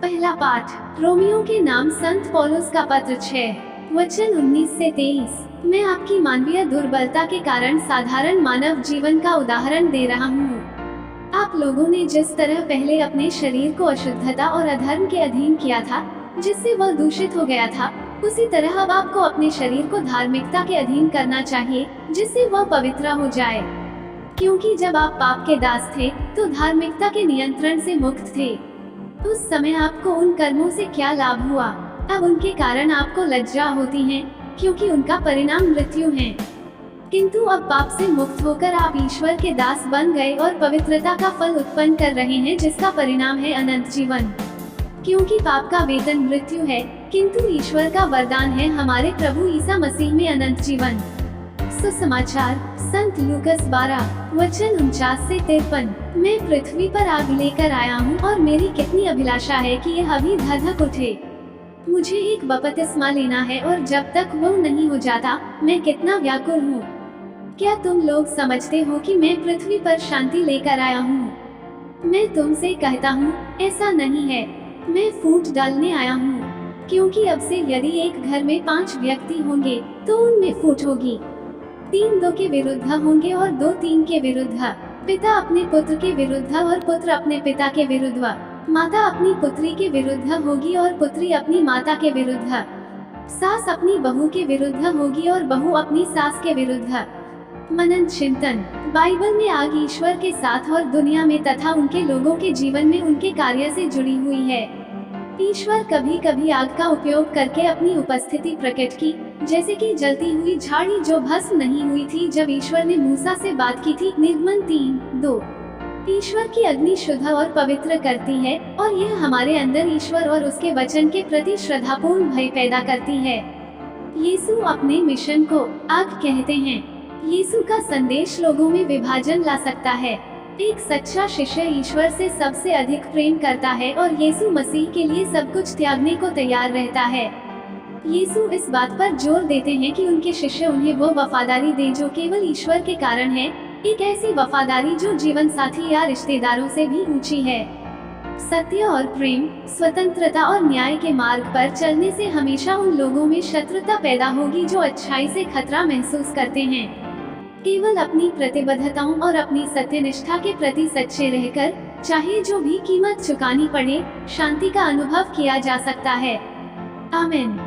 पहला पाठ रोमियो के नाम संत पौलुस का पत्र 6 वचन 19 से 23। मैं आपकी मानवीय दुर्बलता के कारण साधारण मानव जीवन का उदाहरण दे रहा हूँ। आप लोगों ने जिस तरह पहले अपने शरीर को अशुद्धता और अधर्म के अधीन किया था, जिससे वह दूषित हो गया था, उसी तरह अब आपको अपने शरीर को धार्मिकता के अधीन करना चाहिए, जिससे वह पवित्र हो जाए। क्योंकि जब आप पाप के दास थे, तो धार्मिकता के नियंत्रण से मुक्त थे। उस समय आपको उन कर्मों से क्या लाभ हुआ? अब उनके कारण आपको लज्जा होती है, क्योंकि उनका परिणाम मृत्यु है। किंतु अब पाप से मुक्त होकर आप ईश्वर के दास बन गए और पवित्रता का फल उत्पन्न कर रहे हैं, जिसका परिणाम है अनंत जीवन। क्योंकि पाप का वेतन मृत्यु है, किंतु ईश्वर का वरदान है हमारे प्रभु ईसा मसीह में अनंत जीवन। सुसमाचार संत लूकस 12 वचन 49 से 53। मैं पृथ्वी पर आग लेकर आया हूँ और मेरी कितनी अभिलाषा है कि यह अभी धधक उठे। मुझे एक बपतिस्मा लेना है और जब तक वो नहीं हो जाता, मैं कितना व्याकुल हूँ। क्या तुम लोग समझते हो कि मैं पृथ्वी पर शांति लेकर आया हूँ? मैं तुमसे कहता हूँ, ऐसा नहीं है। मैं फूट डालने आया हूँ, क्योंकि अब से यदि एक घर में 5 व्यक्ति होंगे, तो उनमें फूट होगी। 3 2 के विरुद्ध होंगे और 2 3 के विरुद्ध। पिता अपने पुत्र के विरुद्ध और पुत्र अपने पिता के विरुद्ध। माता अपनी पुत्री के विरुद्ध होगी और पुत्री अपनी माता के विरुद्ध। सास अपनी बहू के विरुद्ध होगी और बहू अपनी सास के विरुद्ध। मनन चिंतन। बाइबल में आग ईश्वर के साथ और दुनिया में तथा उनके लोगों के जीवन में उनके कार्य से जुड़ी हुई है। ईश्वर कभी कभी आग का उपयोग करके अपनी उपस्थिति प्रकट की, जैसे कि जलती हुई झाड़ी जो भस्म नहीं हुई थी जब ईश्वर ने मूसा से बात की थी। निर्गमन 3:2। ईश्वर की अग्नि शुद्ध और पवित्र करती है और यह हमारे अंदर ईश्वर और उसके वचन के प्रति श्रद्धापूर्ण भय पैदा करती है। यीशु अपने मिशन को आग कहते हैं। यीशु का संदेश लोगों में विभाजन ला सकता है। एक सच्चा शिष्य ईश्वर से सबसे अधिक प्रेम करता है और यीशु मसीह के लिए सब कुछ त्यागने को तैयार रहता है। यीशु इस बात पर जोर देते हैं कि उनके शिष्य उन्हें वो वफादारी दें जो केवल ईश्वर के कारण है, एक ऐसी वफादारी जो जीवन साथी या रिश्तेदारों से भी ऊंची है। सत्य और प्रेम, स्वतंत्रता और न्याय के मार्ग पर चलने से हमेशा उन लोगों में शत्रुता पैदा होगी जो अच्छाई से खतरा महसूस करते हैं। केवल अपनी प्रतिबद्धताओं और अपनी सत्यनिष्ठा के प्रति सच्चे रहकर, चाहे जो भी कीमत चुकानी पड़े, शांति का अनुभव किया जा सकता है। आमीन।